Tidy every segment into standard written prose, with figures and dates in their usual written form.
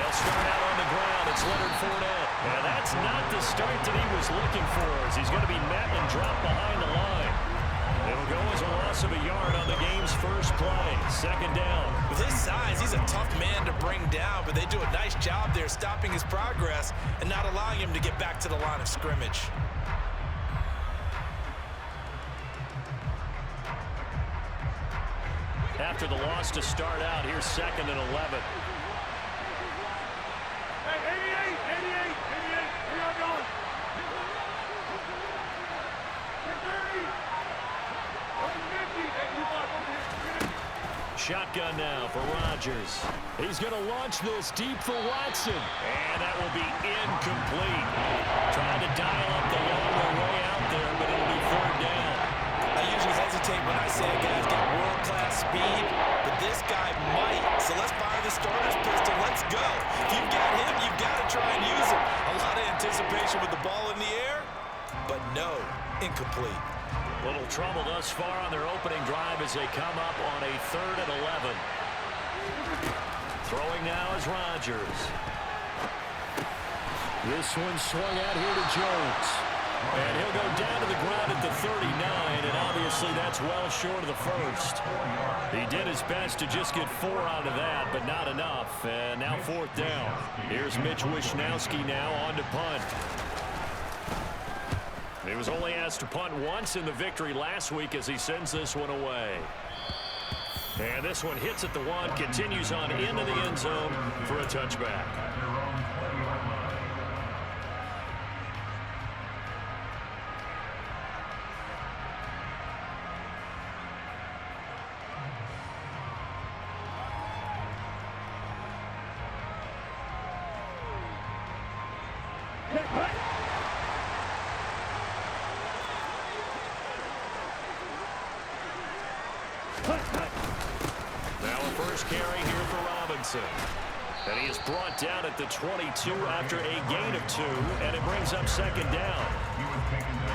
They'll start out on the ground. It's Leonard Fournette. And that's not the start that he was looking for, as he's going to be met and dropped behind the line. It'll go as a loss of a yard on the game's first play. Second down. With his size, he's a tough man to bring down, but they do a nice job there stopping his progress and not allowing him to get back to the line of scrimmage. After the loss to start out, here's 2nd and 11. Shotgun now for Rodgers. He's going to launch this deep for Watson. And that will be incomplete. Trying to dial up the longer way out there, but it'll be 3rd down. I usually hesitate when I say a guy's got world-class speed, but this guy might. So let's fire the starter's pistol. Let's go. If you've got him, you've got to try and use him. A lot of anticipation with the ball in the air, but no, incomplete. Little trouble thus far on their opening drive as they come up on a 3rd and 11. Throwing now is Rodgers. This one swung out here to Jones. And he'll go down to the ground at the 39, and obviously that's well short of the first. He did his best to just get 4 out of that, but not enough. And now 4th down. Here's Mitch Wishnowski now on to punt. He was only asked to punt once in the victory last week as he sends this one away. And this one hits at the 1, continues on into the end zone for a touchback. Now a first carry here for Robinson. And he is brought down at the 22 after a gain of 2, and it brings up 2nd down.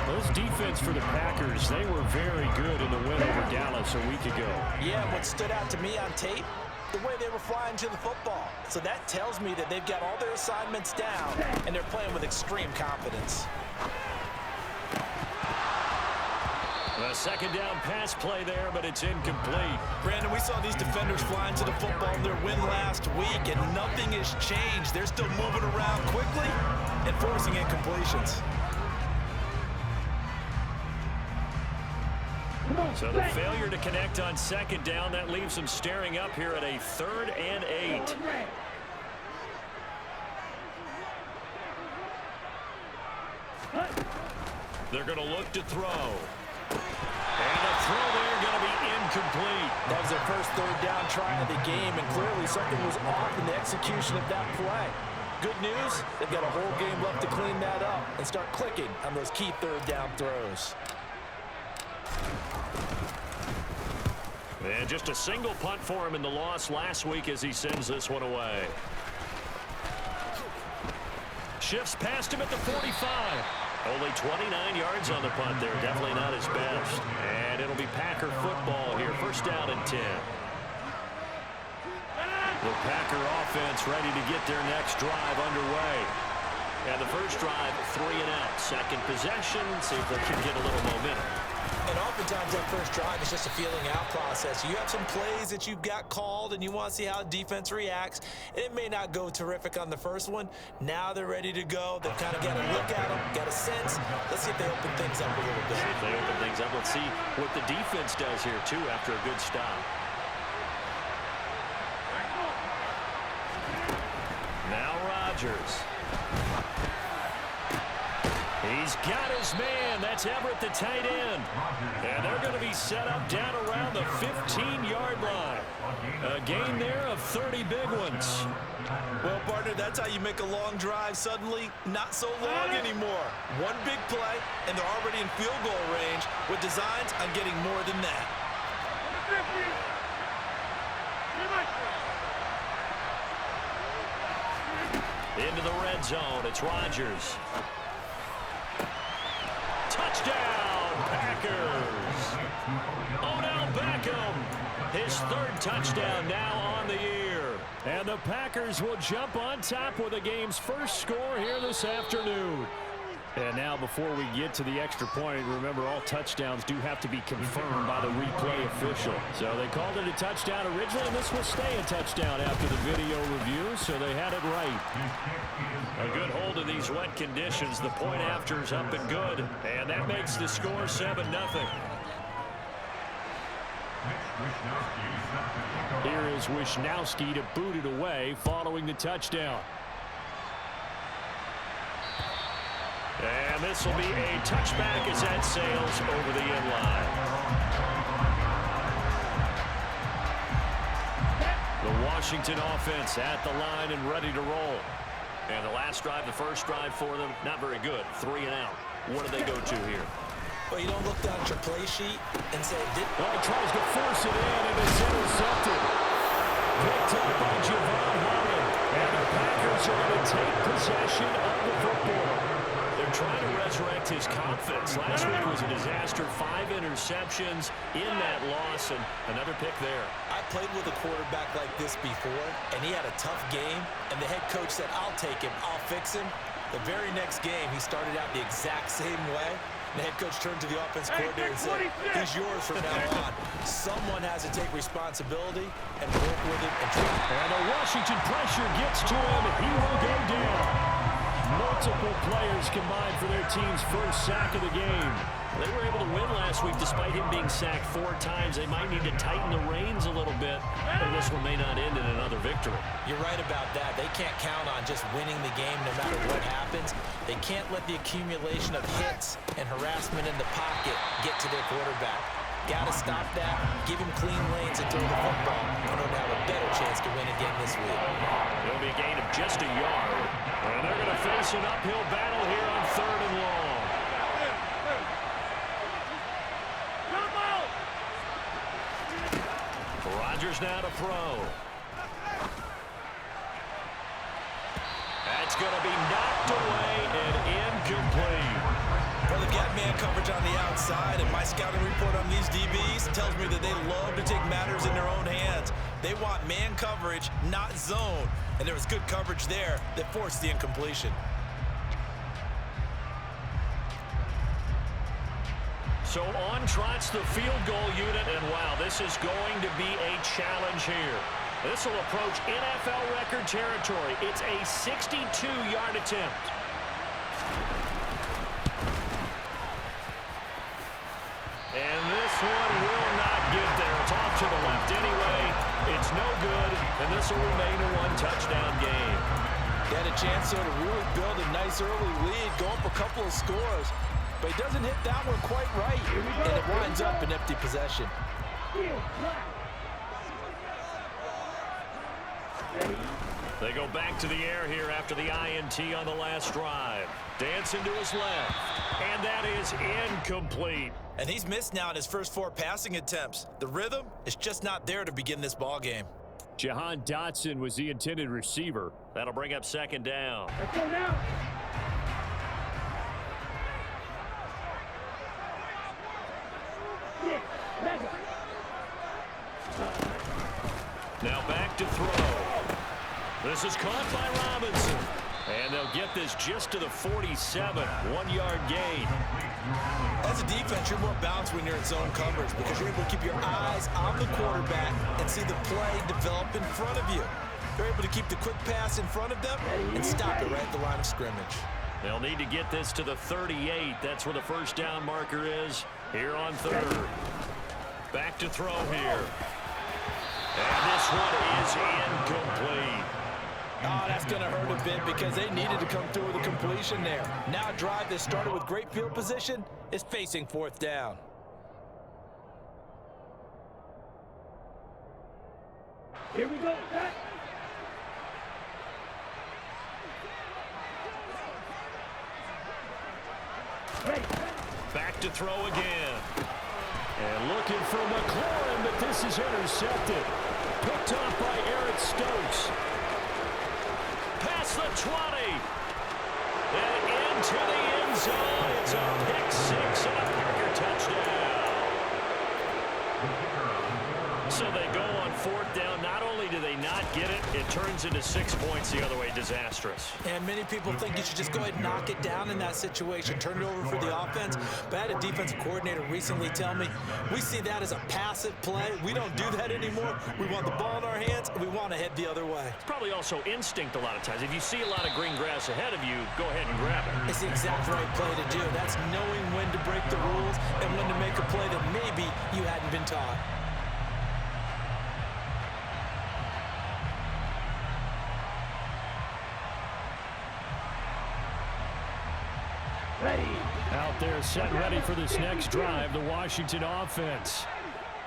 Those defense for the Packers, they were very good in the win over Dallas a week ago. Yeah, what stood out to me on tape, the way they were flying to the football. So that tells me that they've got all their assignments down, and they're playing with extreme confidence. A 2nd down pass play there, but it's incomplete. Brandon, we saw these defenders flying to the football in their win last week, and nothing has changed. They're still moving around quickly and forcing incompletions. So the failure to connect on 2nd down, that leaves them staring up here at a 3rd and 8. They're going to look to throw. And the throw there going to be incomplete. That was their first 3rd down try of the game, and clearly something was off in the execution of that play. Good news, they've got a whole game left to clean that up and start clicking on those key 3rd down throws. And just a single punt for him in the loss last week as he sends this one away. Shifts past him at the 45. Only 29 yards on the punt there. Definitely not his best. And it'll be Packer football here. 1st down and 10. The Packer offense ready to get their next drive underway. And the first drive, 3 and out. Second possession, see if they can get a little momentum. And oftentimes that first drive is just a feeling out process. You have some plays that you've got called and you want to see how the defense reacts. And it may not go terrific on the first one. Now they're ready to go. They've kind of got to look at them, got a sense. Let's see if they open things up a little bit. See if they open things up. Let's see what the defense does here, too, after a good stop. Now Rodgers. He's got his man. That's Everett, the tight end. And they're going to be set up down around the 15-yard line. A gain there of 30 big ones. Well, partner, that's how you make a long drive suddenly not so long anymore. One big play, and they're already in field goal range with designs on getting more than that. Into the red zone. It's Rodgers. Touchdown, Packers. Odell Beckham. His 3rd touchdown now on the year. And the Packers will jump on top with the game's first score here this afternoon. And now before we get to the extra point, remember all touchdowns do have to be confirmed by the replay official. So they called it a touchdown originally, and this will stay a touchdown after the video review, so they had it right. A good hold of these wet conditions. The point after is up and good, and that makes the score 7-0. Here is Wishnowski to boot it away following the touchdown. And this will be a touchback as that sails over the end line. The Washington offense at the line and ready to roll. And the last drive, the first drive for them, not very good. 3 and out. What do they go to here? Well, you don't look down at your play sheet and say, well, he tries to force it in, and it's intercepted. Picked up by Javon Holland. And the Packers are going to take possession of the football. They're trying to resurrect his confidence. Last week was a disaster. 5 interceptions in that loss, and another pick there. I played with a quarterback like this before, and he had a tough game, and the head coach said, I'll take him, I'll fix him. The very next game, he started out the exact same way. The head coach turned to the offense coordinator and said, he's yours from now on. Someone has to take responsibility and work with it. And the Washington pressure gets to him. He will go down. Multiple players combined for their team's first sack of the game. They were able to win last week despite him being sacked 4 times. They might need to tighten the reins a little bit, or this one may not end in another victory. You're right about that. They can't count on just winning the game no matter what happens. They can't let the accumulation of hits and harassment in the pocket get to their quarterback. Got to stop that, give him clean lanes and throw the football in order to have a better chance to win again this week. It'll be a gain of just a yard. And they're going to face an uphill battle here on 3rd and long. Rodgers now to throw. That's going to be knocked away and incomplete. Well, they've got man coverage on the outside, and my scouting report on these DBs tells me that they love to take matters in their own hands. They want man coverage, not zone. And there was good coverage there that forced the incompletion. So on trots the field goal unit, and wow, this is going to be a challenge here. This will approach NFL record territory. It's a 62-yard attempt. And this one will not get there. It's off to the left anyway. It's no good, and this will remain a 1-touchdown game. They had a chance to really build a nice early lead, go up a couple of scores. But he doesn't hit that one quite right, and it winds up an empty possession. They go back to the air here after the INT on the last drive. Dancing to his left, and that is incomplete. And he's missed now in his first 4 passing attempts. The rhythm is just not there to begin this ball game. Jahan Dotson was the intended receiver. That'll bring up 2nd down. Let's go now. Now back to throw. This is caught by Robinson. And they'll get this just to the 47. 1-yard gain. As a defense, you're more balanced when you're in zone coverage because you're able to keep your eyes on the quarterback and see the play develop in front of you. They're able to keep the quick pass in front of them and stop it right at the line of scrimmage. They'll need to get this to the 38. That's where the first down marker is here on 3rd. Back to throw here. And this one is incomplete. Oh, that's going to hurt a bit because they needed to come through with a completion there. Now a drive that started with great field position is facing 4th down. Here we go. Back to throw again. And looking for McLaurin, but this is intercepted. Picked off by Eric Stokes. Past the 20. And into the end zone. It's a pick 6 and a Parker touchdown. So they go on fourth down. Not only do they not get it, it turns into 6 points the other way. Disastrous. And many people think you should just go ahead and knock it down in that situation, turn it over for the offense. But I had a defensive coordinator recently tell me, we see that as a passive play. We don't do that anymore. We want the ball in our hands, and we want to head the other way. It's probably also instinct a lot of times. If you see a lot of green grass ahead of you, go ahead and grab it. It's the exact right play to do. That's knowing when to break the rules and when to make a play that maybe you hadn't been taught. Out there set ready for this next drive, the Washington offense.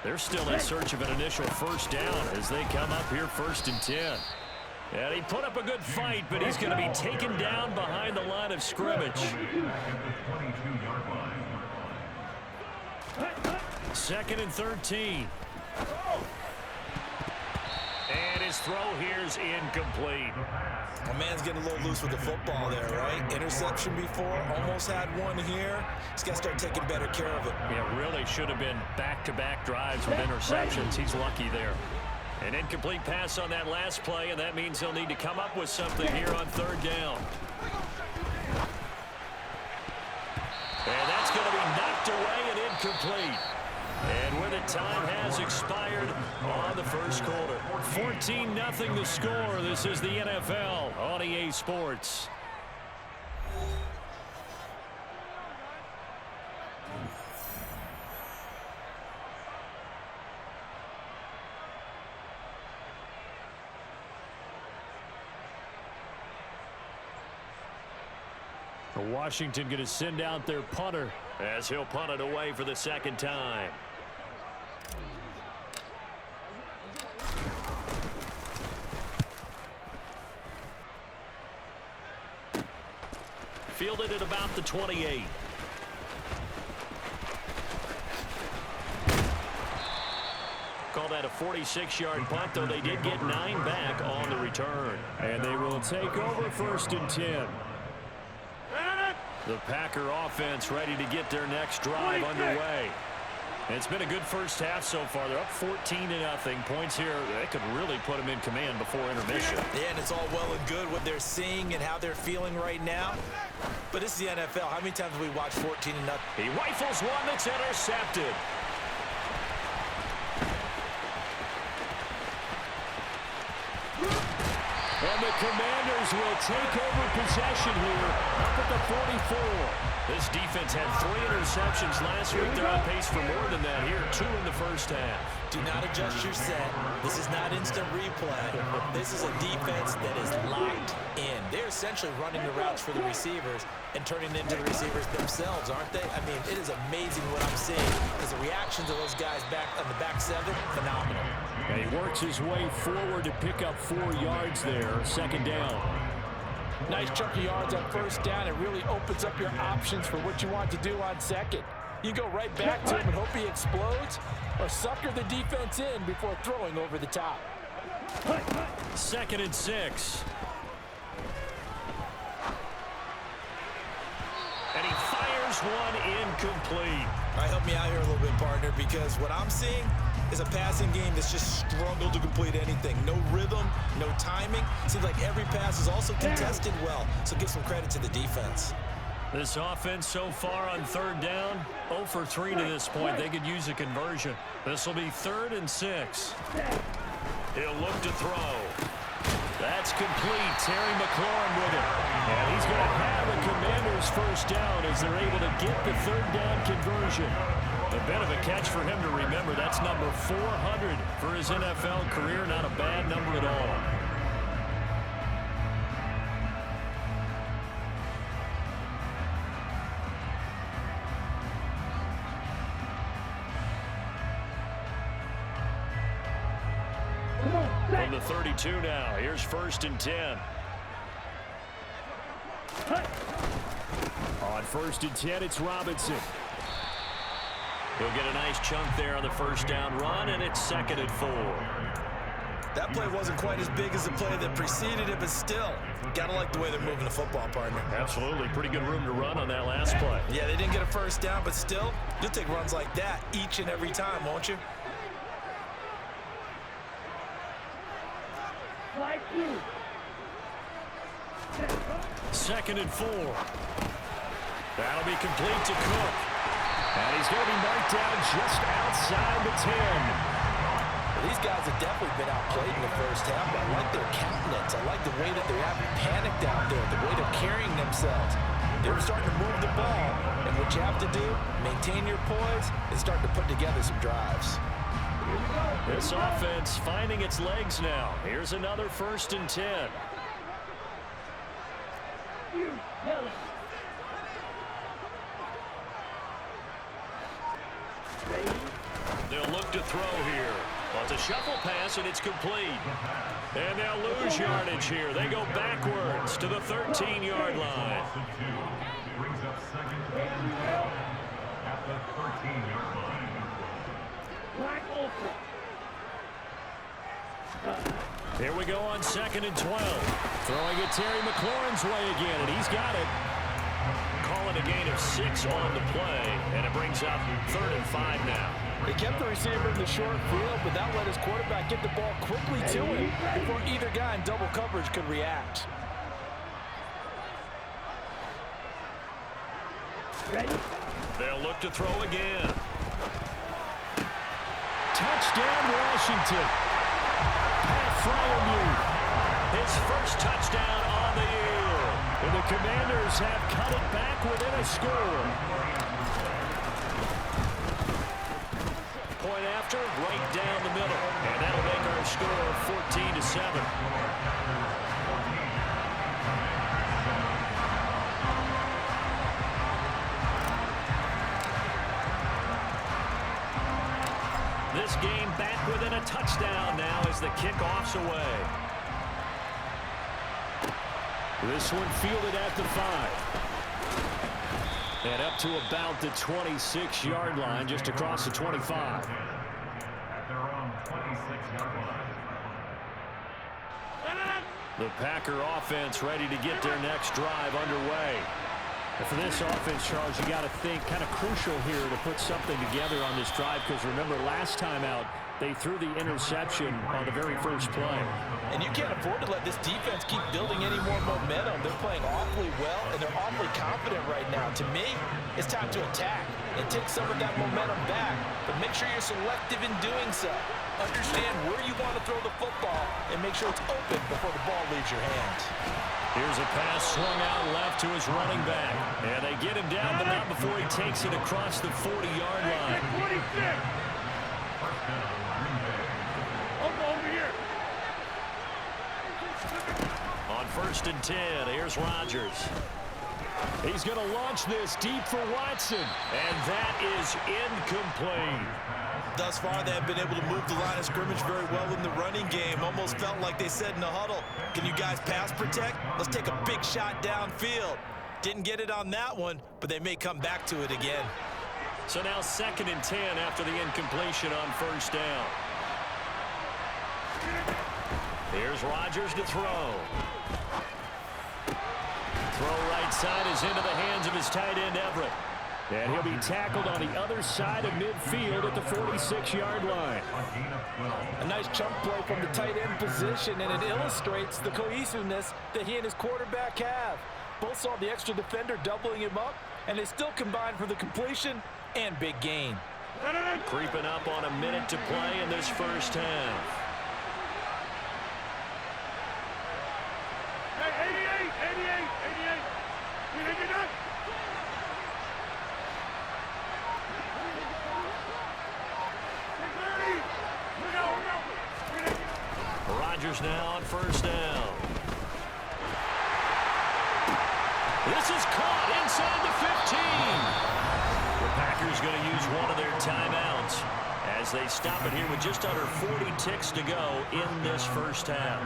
They're still in search of an initial first down as they come up here 1st and 10. And he put up a good fight, but he's going to be taken down behind the line of scrimmage. 2nd and 13. And his throw here is incomplete. My man's getting a little loose with the football there, right? Interception before, almost had one here. He's got to start taking better care of it. Yeah, really should have been back-to-back drives with interceptions. He's lucky there. An incomplete pass on that last play, and that means he'll need to come up with something here on 3rd down. And that's going to be knocked away and incomplete. And with it, time has expired on the first quarter. 14-0 the score. This is the NFL on EA Sports. Washington going to send out their punter as he'll punt it away for the 2nd time. Fielded at about the 28. Call that a 46-yard punt, though they did get 9 back on the return. And they will take over 1st and 10. The Packer offense ready to get their next drive underway. And it's been a good first half so far. They're up 14-0. Points here, they could really put them in command before intermission. Yeah, and it's all well and good what they're seeing and how they're feeling right now. But this is the NFL. How many times have we watched 14-0? He rifles one that's intercepted. And the Commanders will take over possession here up at the 44. This defense had 3 interceptions last week. They're on pace for more than that here. 2 in the first half. Do not adjust your set. This is not instant replay. This is a defense that is locked in. They're essentially running the routes for the receivers and turning into the receivers themselves, aren't they? I mean, it is amazing what I'm seeing because the reactions of those guys back on the back 7, phenomenal. And he works his way forward to pick up 4 yards there. 2nd down. Nice chunk of yards on 1st down. It really opens up your options for what you want to do on 2nd. You go right back to him and hope he explodes, or sucker the defense in before throwing over the top. 2nd and 6. And he fires one incomplete. All right, help me out here a little bit, partner, because what I'm seeing is a passing game that's just struggled to complete anything. No rhythm, no timing. Seems like every pass is also contested well, so give some credit to the defense. This offense so far on 3rd down, 0 for 3 to this point. They could use a conversion. This will be 3rd and 6. He'll look to throw. That's complete. Terry McLaurin with it. And he's going to have a Commanders first down as they're able to get the 3rd down conversion. A bit of a catch for him to remember. That's number 400 for his NFL career. Not a bad number at all. From the 32 now, here's 1st and 10. On 1st and 10, it's Robinson. He'll get a nice chunk there on the first down run, and it's 2nd and 4. That play wasn't quite as big as the play that preceded it, but still, gotta like the way they're moving the football, partner. Absolutely. Pretty good room to run on that last play. Yeah, they didn't get a first down, but still, you'll take runs like that each and every time, won't you? 2nd and 4. That'll be complete to Cook. And he's going to be marked down just outside the 10. Well, these guys have definitely been outplayed in the first half, but I like their countenance. I like the way that they're having panicked out there, the way they're carrying themselves. They're starting to move the ball, and what you have to do, maintain your poise and start to put together some drives. This offense finding its legs now. Here's another 1st and 10. They'll look to throw here. Well, it's a shuffle pass, and it's complete. And they'll lose yardage here. They go backwards to the 13-yard line. Brings up 2nd and 12 at the 13-yard line. Here we go on 2nd and 12. Throwing it Terry McLaurin's way again, and he's got it. Calling a gain of 6 on the play, and it brings up 3rd and 5 now. They kept the receiver in the short field, but that let his quarterback get the ball quickly to him before either guy in double coverage could react. They'll look to throw again. Touchdown, Washington. Pat Fryermuth, his first touchdown on the year. And the Commanders have cut it back within a score. Point after, right down the middle. And that'll make our score 14-7. This game back within a touchdown now as the kickoff's away. This one fielded at the 5. And up to about the 26-yard line, just across the 25. At their own 26-yard line. The Packer offense ready to get their next drive underway. And for this offense, Charles, you got to think kind of crucial here to put something together on this drive, because remember last time out they threw the interception on the very first play. And you can't afford to let this defense keep building any more momentum. They're playing awfully well, and they're awfully confident right now. To me, it's time to attack and take some of that momentum back, but make sure you're selective in doing so. Understand where you want to throw the football and make sure it's open before the ball leaves your hands. Here's a pass swung out left to his running back. And they get him down, but not before he takes it across the 40-yard line. Over here. On 1st and 10, here's Rodgers. He's going to launch this deep for Watson. And that is incomplete. Thus far, they have been able to move the line of scrimmage very well in the running game. Almost felt like they said in the huddle, can you guys pass protect? Let's take a big shot downfield. Didn't get it on that one, but they may come back to it again. So now 2nd and 10 after the incompletion on 1st down. Here's Rodgers to throw. Throw right side is into the hands of his tight end, Everett. And he'll be tackled on the other side of midfield at the 46-yard line. A nice chunk play from the tight end position, and it illustrates the cohesiveness that he and his quarterback have. Both saw the extra defender doubling him up, and they still combined for the completion and big gain. Creeping up on a minute to play in this first half. Hey, 88. You think you're done? Rodgers now on 1st down. This is caught inside the 15. The Packers going to use one of their timeouts as they stop it here with just under 40 ticks to go in this first half.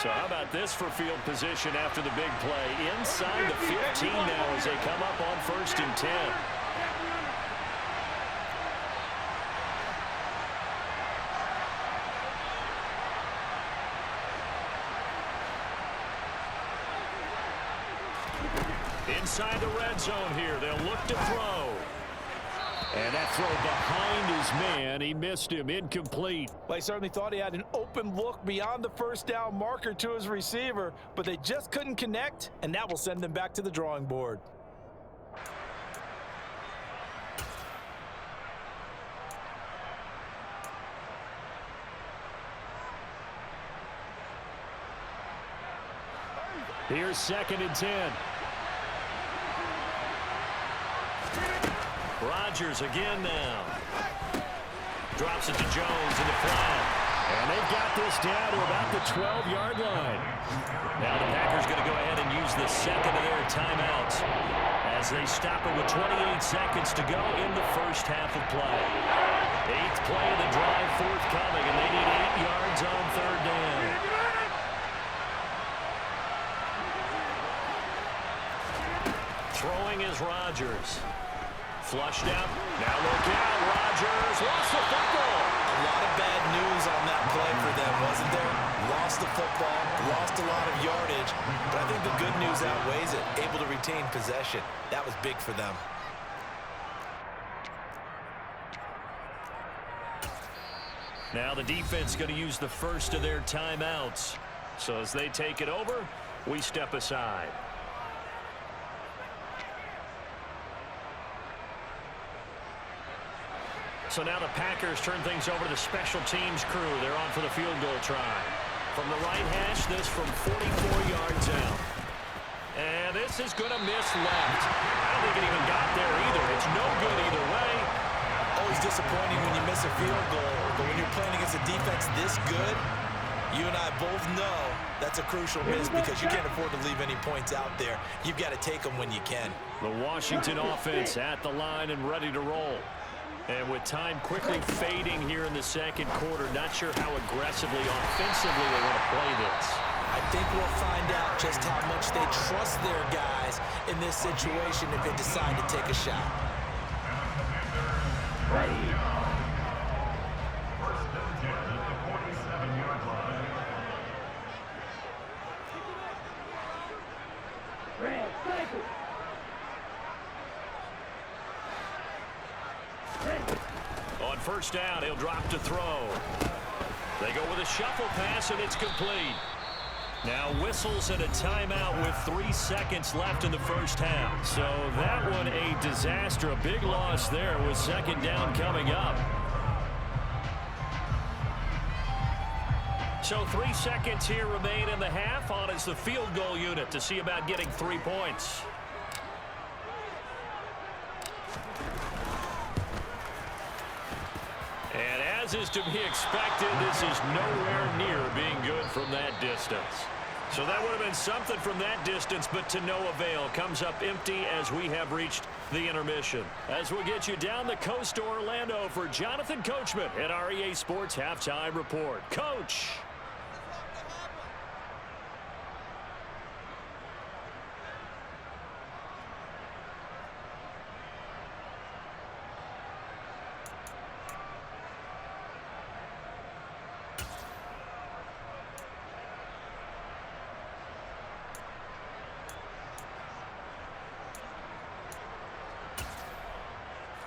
So how about this for field position after the big play? Inside the 15 now as they come up on 1st and 10. Inside the red zone here. They'll look to throw. And that throw behind his man, he missed him, incomplete. Well, he certainly thought he had an open look beyond the first down marker to his receiver, but they just couldn't connect, and that will send them back to the drawing board. Here's 2nd and 10. Rodgers again now. Drops it to Jones in the flat. And they've got this down to about the 12-yard line. Now the Packers going to go ahead and use the second of their timeouts as they stop it with 28 seconds to go in the first half of play. 8th play of the drive forthcoming, and they need 8 yards on 3rd down. Throwing is Rodgers. Flushed out. Now look out. Rodgers lost the football. A lot of bad news on that play for them, wasn't there? Lost the football, lost a lot of yardage, but I think the good news outweighs it. Able to retain possession. That was big for them. Now the defense going to use the first of their timeouts. So as they take it over, we step aside. So now the Packers turn things over to the special teams crew. They're on for the field goal try. From the right hash, this from 44 yards out. And this is going to miss left. I don't think it even got there either. It's no good either way. Always disappointing when you miss a field goal, but when you're playing against a defense this good, you and I both know that's a crucial miss because you can't afford to leave any points out there. You've got to take them when you can. The Washington offense at the line and ready to roll. And with time quickly fading here in the second quarter, not sure how aggressively, offensively they want to play this. I think we'll find out just how much they trust their guys in this situation if they decide to take a shot. First and 10 at the 47-yard line. On first down, he'll drop to throw. They go with a shuffle pass, and it's complete. Now whistles and a timeout with 3 seconds left in the first half. So that one a disaster. A big loss there with 2nd down coming up. So 3 seconds here remain in the half. On is the field goal unit to see about getting 3 points. And as is to be expected, this is nowhere near being good from that distance. So that would have been something from that distance, but to no avail. Comes up empty as we have reached the intermission. As we'll get you down the coast to Orlando for Jonathan Coachman at our EA Sports Halftime Report. Coach!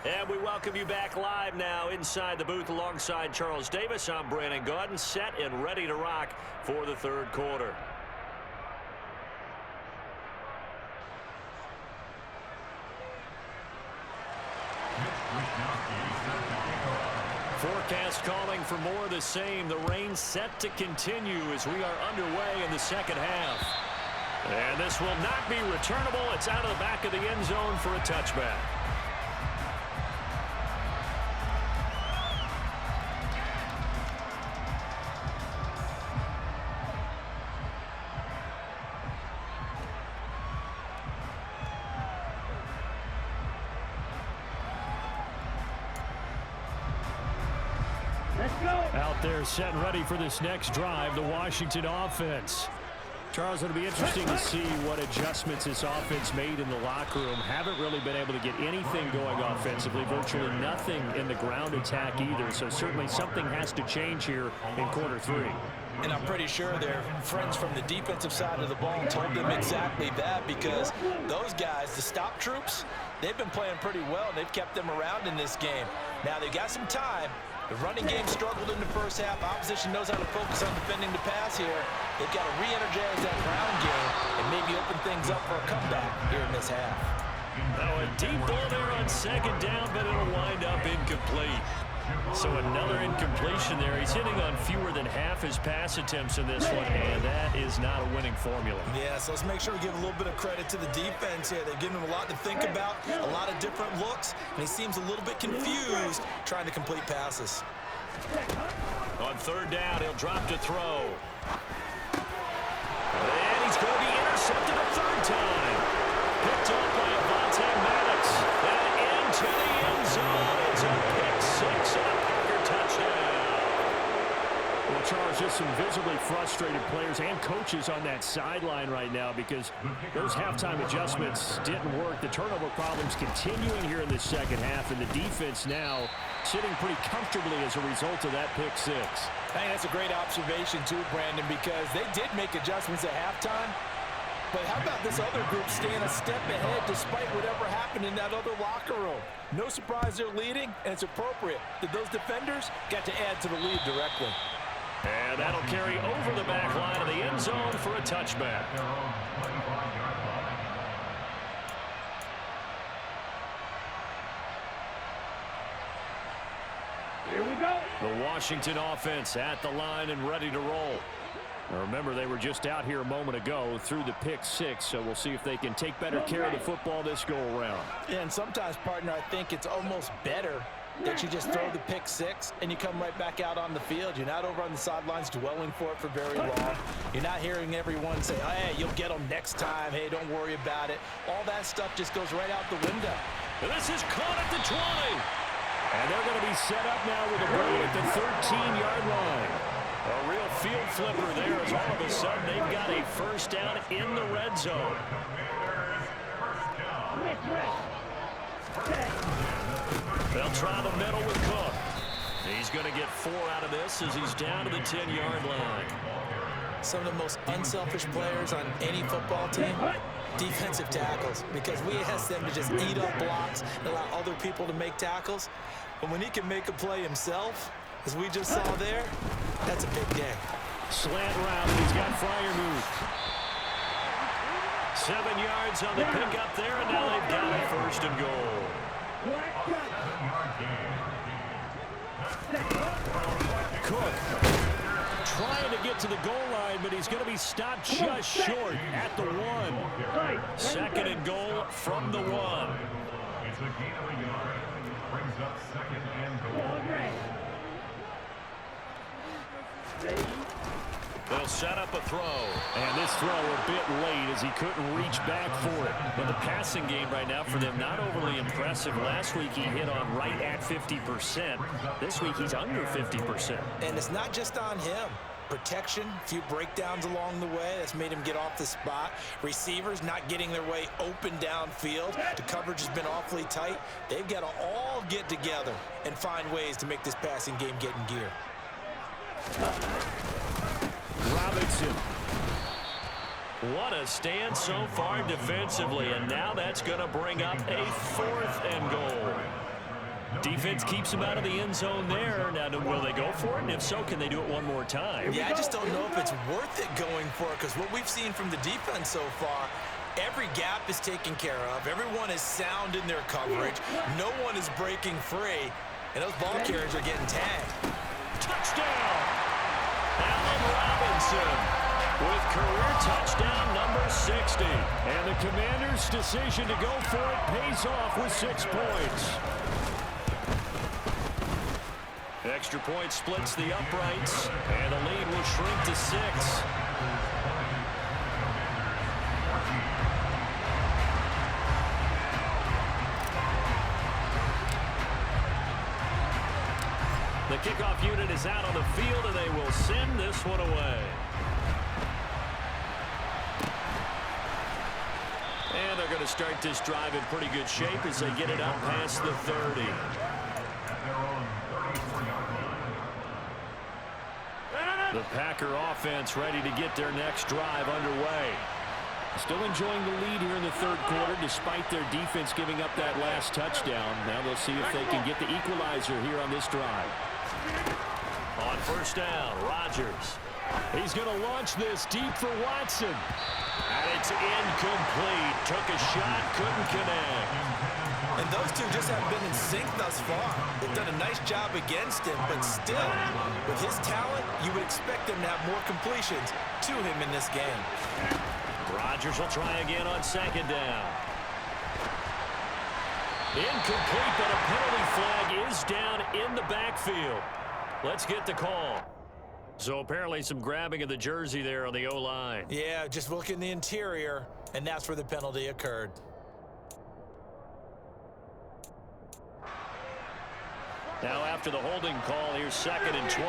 And we welcome you back live now inside the booth alongside Charles Davis. I'm Brandon Gaudin, set and ready to rock for the 3rd quarter. Forecast calling for more of the same. The rain set to continue as we are underway in the second half. And this will not be returnable. It's out of the back of the end zone for a touchback. Out there set and ready for this next drive, the Washington offense. Charles, it'll be interesting to see what adjustments this offense made in the locker room. Haven't really been able to get anything going offensively, virtually nothing in the ground attack either. So certainly something has to change here in quarter 3. And I'm pretty sure their friends from the defensive side of the ball told them exactly that, because those guys, the stop troops, they've been playing pretty well, and they've kept them around in this game. Now, they've got some time. The running game struggled in the first half. Opposition knows how to focus on defending the pass here. They've got to re-energize that ground game and maybe open things up for a comeback here in this half. Now a deep ball there on second down, but it'll wind up incomplete. So another incompletion there. He's hitting on fewer than half his pass attempts in this one, and that is not a winning formula. Yeah, so let's make sure we give a little bit of credit to the defense here. They've given him a lot to think about, a lot of different looks, and he seems a little bit confused trying to complete passes. On third down, he'll drop to throw. And he's going to be intercepted a third time. Picked up by Maddox. And into the end zone. It's a pick six and a Packer touchdown. Well, Charles, just some visibly frustrated players and coaches on that sideline right now, because those halftime adjustments didn't work. The turnover problems continuing here in the second half, and the defense now sitting pretty comfortably as a result of that pick six. I think that's a great observation too, Brandon, because they did make adjustments at halftime. But how about this other group staying a step ahead despite whatever happened in that other locker room? No surprise they're leading, and it's appropriate that those defenders got to add to the lead directly. And that'll carry over the back line of the end zone for a touchback. Here we go. The Washington offense at the line and ready to roll. Now remember, they were just out here a moment ago through the pick six, so we'll see if they can take better care of the football this go-around. Yeah, and sometimes, partner, I think it's almost better that you just throw the pick six and you come right back out on the field. You're not over on the sidelines dwelling for it for very long. You're not hearing everyone say, oh, hey, you'll get them next time. Hey, don't worry about it. All that stuff just goes right out the window. And this is caught at the 20. And they're going to be set up now with a ball at the 13-yard line. A real field flipper there, as all of a sudden they've got a first down in the red zone. They'll try the middle with Cook. He's going to get 4 out of this as he's down to the 10-yard line. Some of the most unselfish players on any football team, defensive tackles, because we ask them to just eat up blocks and allow other people to make tackles. But when he can make a play himself, as we just saw there, that's a big day. Slant route, he's got Freiermuth. 7 yards on the pickup there, and now they've got a first and goal. Cook trying to get to the goal line, but he's going to be stopped just short at the 1. Second and goal from the 1. It's a gain of a yard. Brings up second and goal. They'll set up a throw. And this throw a bit late as he couldn't reach back for it. But the passing game right now for them, not overly impressive. Last week he hit on right at 50%. This week he's under 50%. And it's not just on him. Protection, a few breakdowns along the way. That's made him get off the spot. Receivers not getting their way open downfield. The coverage has been awfully tight. They've got to all get together and find ways to make this passing game get in gear. Robinson. What a stand so far defensively, and now that's going to bring up a 4th and goal. Defense keeps him out of the end zone there. Now, will they go for it? And if so, can they do it one more time? Yeah, I just don't know if it's worth it going for it, because what we've seen from the defense so far, every gap is taken care of. Everyone is sound in their coverage. No one is breaking free, and those ball carriers are getting tagged. Touchdown! Allen Robinson with career touchdown number 60. And the Commanders' decision to go for it pays off with 6 points. Extra point splits the uprights, and the lead will shrink to 6. The kickoff unit is out on the field, and they will send this one away. And they're going to start this drive in pretty good shape as they get it up past the 30. At their own 34-yard line. The Packer offense ready to get their next drive underway. Still enjoying the lead here in the third quarter despite their defense giving up that last touchdown. Now they'll see if they can get the equalizer here on this drive. On first down, Rodgers. He's going to launch this deep for Watson. And it's incomplete. Took a shot, couldn't connect. And those two just haven't been in sync thus far. They've done a nice job against him, but still, with his talent, you would expect him to have more completions to him in this game. Rodgers will try again on second down. Incomplete, but a penalty flag is down in the backfield. Let's get the call. So apparently some grabbing of the jersey there on the O-line. Yeah, just look in the interior, and that's where the penalty occurred. Now after the holding call, here's 2nd and 20.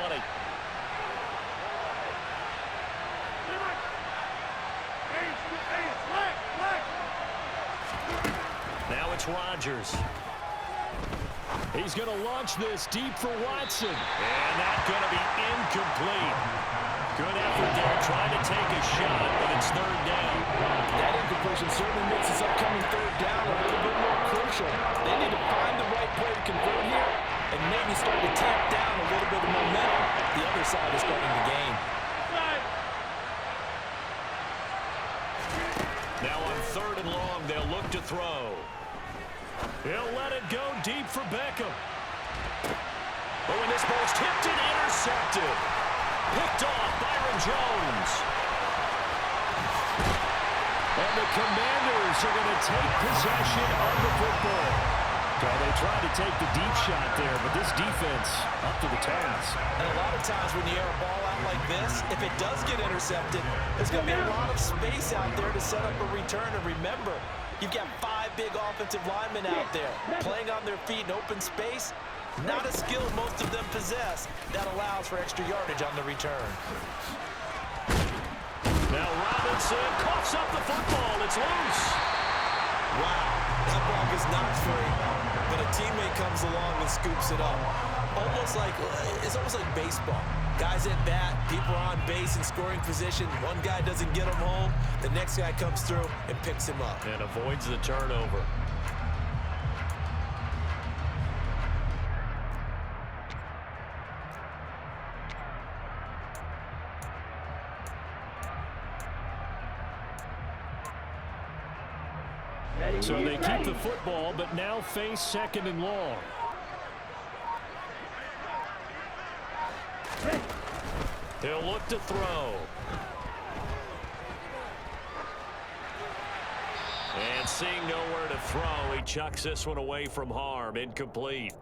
Now it's Rodgers. He's going to launch this deep for Watson. And that's going to be incomplete. Good effort there, trying to take a shot, but it's third down. That incompletion certainly makes this upcoming third down a little bit more crucial. They need to find the right play to convert here and maybe start to tamp down a little bit of momentum. The other side is starting to gain. Now on 3rd and long, they'll look to throw. He'll let it go deep for Beckham. Oh, and this ball's tipped and intercepted. Picked off Byron Jones. And the Commanders are going to take possession of the football. Well, they tried to take the deep shot there, but this defense up to the task. And a lot of times when you air a ball out like this, if it does get intercepted, there's going to be a lot of space out there to set up a return. And remember, you've got 5 big offensive linemen out there playing on their feet in open space. Not a skill most of them possess that allows for extra yardage on the return. Now Robinson coughs up the football. It's loose. Wow, that ball gets knocked free, but a teammate comes along and scoops it up. It's almost like baseball. Guys at bat, people are on base in scoring position. One guy doesn't get him home. The next guy comes through and picks him up. And avoids the turnover. So they keep the football, but now face 2nd and long. He'll look to throw. And seeing nowhere to throw, he chucks this one away from harm. Incomplete.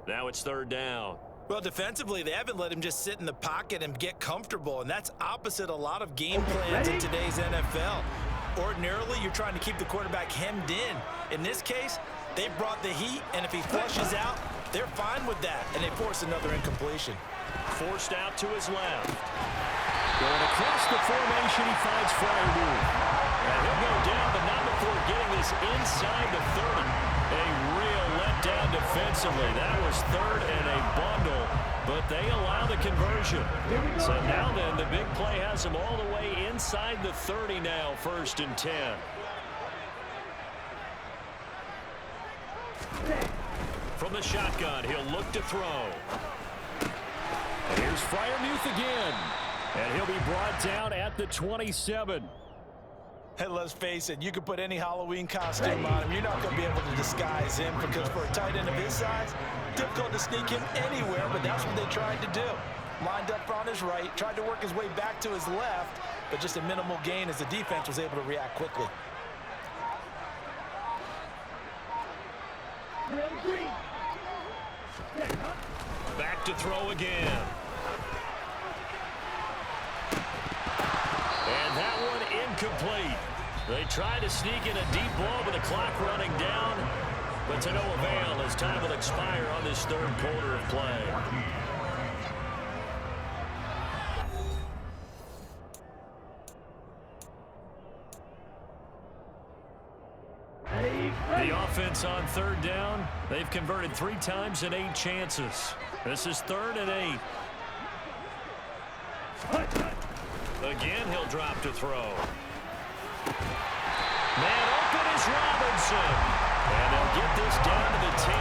Now it's 3rd down. Well, defensively, they haven't let him just sit in the pocket and get comfortable, and that's opposite a lot of game plans in today's NFL. Ordinarily, you're trying to keep the quarterback hemmed in. In this case, they brought the heat, and if he flushes out, they're fine with that, and they force another incompletion. Forced out to his left. Going across the formation, he finds Fryermuth. And he'll go down, but not before getting this inside the 30. A real letdown defensively. That was 3rd and a bundle, but they allow the conversion. So now then, the big play has them all the way inside the 30 now, 1st and 10. From the shotgun, he'll look to throw. And here's Fryermuth again. And he'll be brought down at the 27. And let's face it, you can put any Halloween costume on him. You're not going to be able to disguise him because for a tight end of his size, difficult to sneak him anywhere, but that's what they tried to do. Lined up on his right, tried to work his way back to his left, but just a minimal gain as the defense was able to react quickly. Back to throw again. And that one incomplete. They tried to sneak in a deep ball with the clock running down, but to no avail as time will expire on this 3rd quarter of play. The offense on 3rd down, they've converted 3 times in 8 chances. This is 3rd and 8. Again, he'll drop to throw. Man open is Robinson. And they'll get this down to the 10.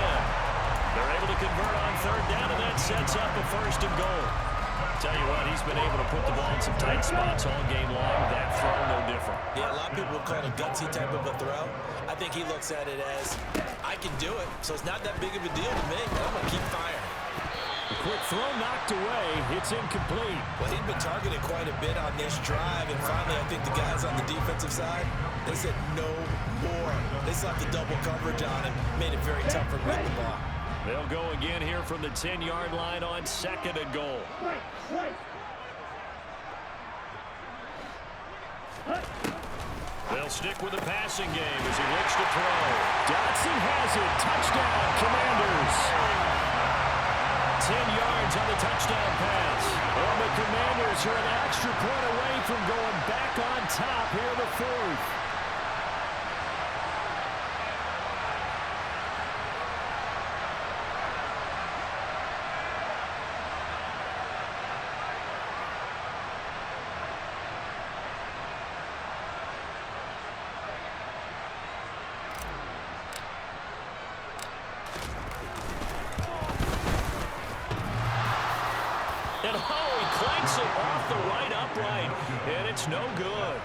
They're able to convert on third down, and that sets up a first and goal. Tell you what, he's been able to put the ball in some tight spots all game long. That throw, no different. Yeah, a lot of people would call it a gutsy type of a throw. I think he looks at it as, I can do it, so it's not that big of a deal to me. I'm going to keep firing. A quick throw knocked away. It's incomplete. Well, he'd been targeted quite a bit on this drive, and finally I think the guys on the defensive side, they said no more. They slapped the double coverage on him, made it very tough for him to get the ball. They'll go again here from the 10-yard line on second and goal. They'll stick with the passing game as he looks to throw. Dotson has it. Touchdown, Commanders. 10 yards on the touchdown pass. Well, the Commanders are an extra point away from going back on top here in the fourth. And he clanks it off the right upright, and it's no good.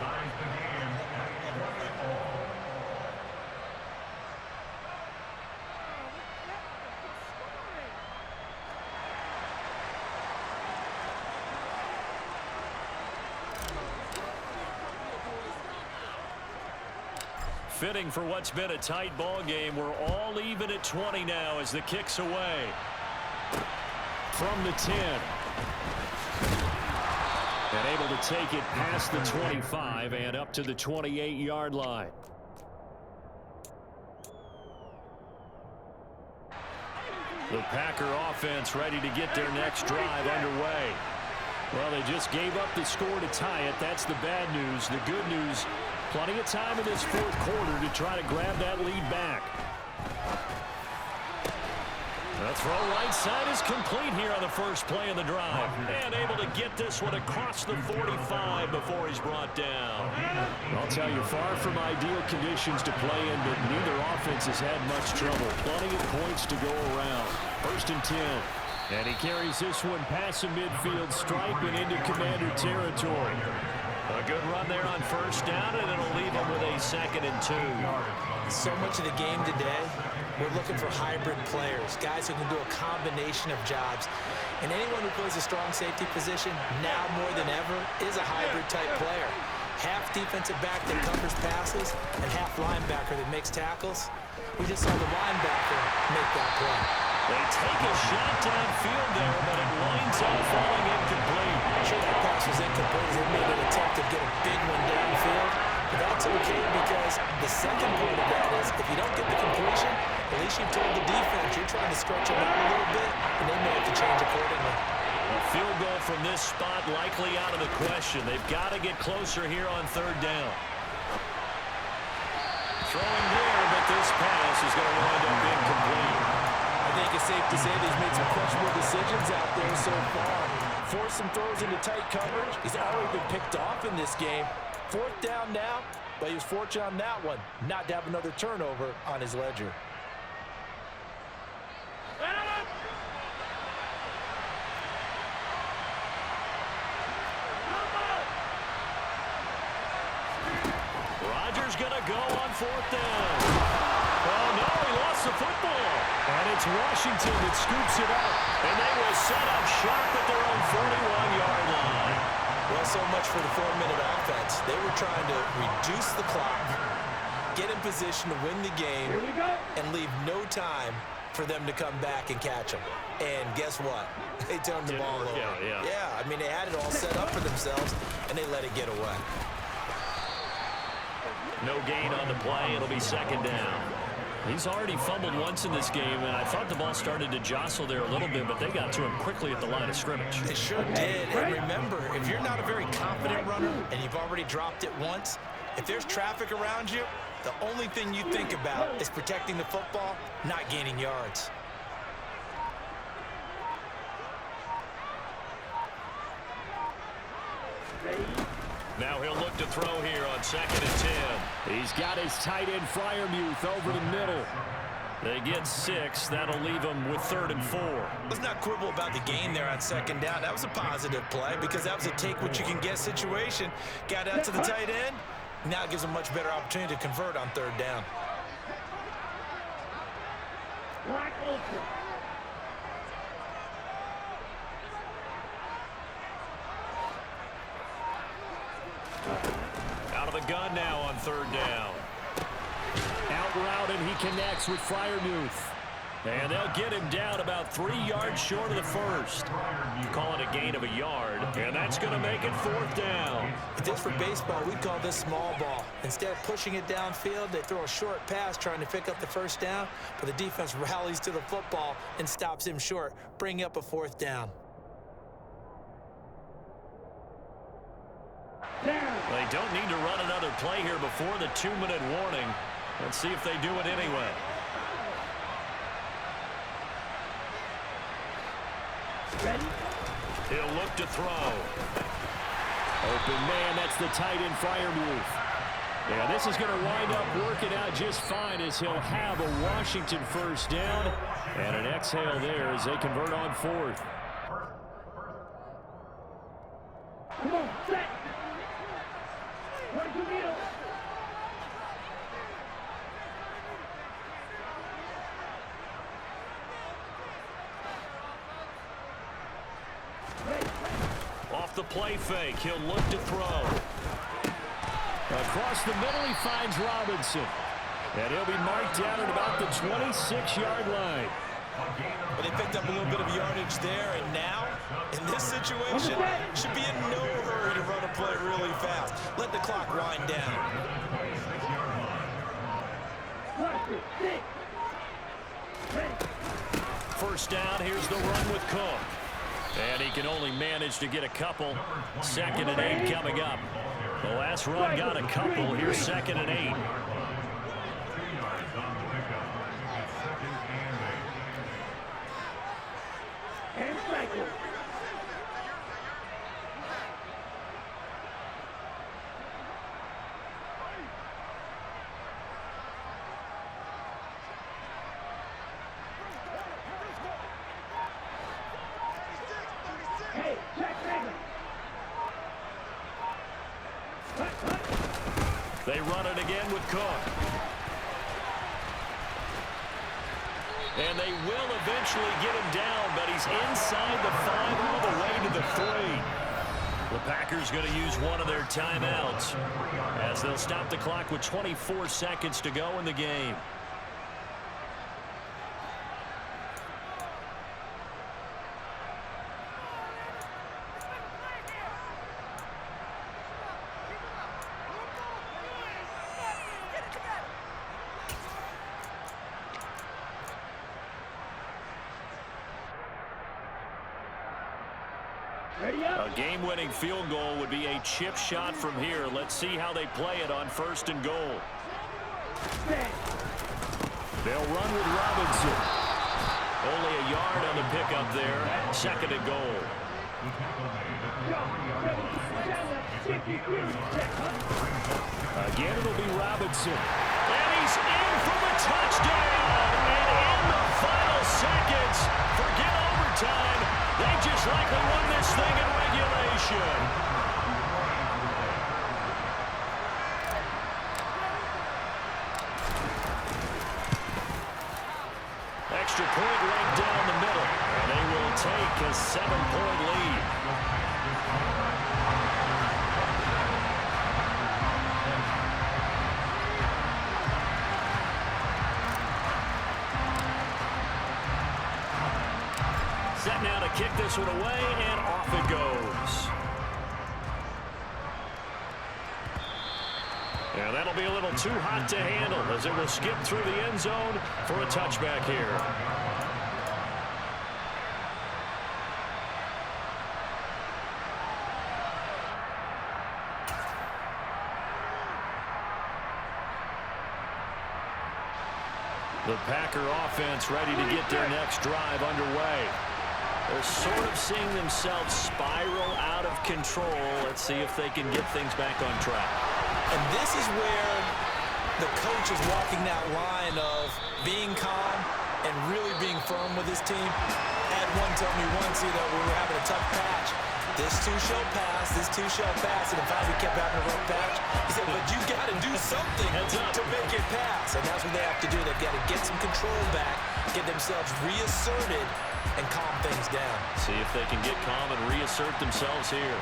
Fitting for what's been a tight ball game. We're all even at 20 now as the kick's away. From the 10. And able to take it past the 25 and up to the 28-yard line. The Packer offense ready to get their next drive underway. Well, they just gave up the score to tie it. That's the bad news. The good news, plenty of time in this fourth quarter to try to grab that lead back. The throw right side is complete here on the first play of the drive. And able to get this one across the 45 before he's brought down. I'll tell you, far from ideal conditions to play in, but neither offense has had much trouble. Plenty of points to go around. First and 10. And he carries this one past the midfield stripe and into Commander territory. A good run there on first down, and it'll leave him with a 2nd and 2. So much of the game today, we're looking for hybrid players, guys who can do a combination of jobs. And anyone who plays a strong safety position, now more than ever, is a hybrid-type player. Half defensive back that covers passes, and half linebacker that makes tackles. We just saw the linebacker make that play. They take a shot downfield there, but it winds up falling incomplete. Sure, that pass was incomplete as they made an attempt to get a big one downfield. But that's okay because the second part of that is if you don't get the completion, at least you've told the defense you're trying to stretch them out a little bit, and they may have to change accordingly. A field goal from this spot likely out of the question. They've got to get closer here on third down. Throwing there, but this pass is going to wind up incomplete. I think it's safe to say that he's made some questionable decisions out there so far. Forced some throws into tight coverage. He's already been picked off in this game. Fourth down now, but he was fortunate on that one not to have another turnover on his ledger. Rodgers going to go on fourth down. Oh, no, he lost the football. And it's Washington that scoops it up. And they will set up shop at their own 41-yard line. Well, so much for the 4-minute offense. They were trying to reduce the clock, get in position to win the game, and leave no time for them to come back and catch them. And guess what? They turned the ball over. Yeah, I mean, they had it all set up for themselves, and they let it get away. No gain on the play. It'll be second down. He's already fumbled once in this game, and I thought the ball started to jostle there a little bit, but they got to him quickly at the line of scrimmage. They sure did. And remember, if you're not a very confident runner and you've already dropped it once, if there's traffic around you, the only thing you think about is protecting the football, not gaining yards. Ready? Now he'll look to throw here on 2nd and 10. He's got his tight end Freiermuth over the middle. They get 6. That'll leave them with 3rd and 4. Let's not quibble about the game there on 2nd down. That was a positive play because that was a take-what-you-can-get situation. Got out to the tight end. Now it gives them much better opportunity to convert on 3rd down. Out of the gun now on 3rd down. Out route, and he connects with Freiermuth. And they'll get him down about 3 yards short of the first. Call it a gain of a yard, and that's going to make it 4th down. If this were baseball, we'd call this small ball. Instead of pushing it downfield, they throw a short pass trying to pick up the 1st down, but the defense rallies to the football and stops him short, bringing up a 4th down. They don't need to run another play here before the 2-minute warning. Let's see if they do it anyway. Ready? He'll look to throw. Open man, that's the tight end Freiermuth. Yeah, this is going to wind up working out just fine as he'll have a Washington 1st down. And an exhale there as they convert on 4th. Come on, set. One, 2, middle. Off the play fake, he'll look to throw. Across the middle, he finds Robinson. And he'll be marked down at about the 26-yard line. But they picked up a little bit of yardage there, and now, in this situation, should be in no hurry to run a play really fast. Let the clock wind down. 1st down, here's the run with Cook. And he can only manage to get a couple. 2nd and 8 coming up. The last run got a couple. Here's 2nd and 8. And cycle. Hey, check Raven. They run it again with Cook. And they will eventually get him down, but he's inside the 5 all the way to the 3. The Packers going to use one of their timeouts as they'll stop the clock with 24 seconds to go in the game. Ready up. A game-winning field goal would be a chip shot from here. Let's see how they play it on 1st and goal. Set. They'll run with Robinson. Only a yard on the pickup there. 2nd and goal. Again, it'll be Robinson. And he's in for the touchdown. And in the final seconds, forget overtime. They just likely won this thing in regulation. Extra point right down the middle. And they will take a 7-point lead. Set now to kick this one away, and off it goes. And that'll be a little too hot to handle as it will skip through the end zone for a touchback here. The Packer offense ready to get their next drive underway. They're sort of seeing themselves spiral out of control. Let's see if they can get things back on track. And this is where the coach is walking that line of being calm and really being firm with his team. I had one tell me once, we were having a tough patch. This too shall pass, this too shall pass. And in fact, we kept having a rough patch. He said, but you got to do something to make it pass. And that's what they have to do. They've got to get some control back, get themselves reasserted, and calm things down. See if they can get calm and reassert themselves here.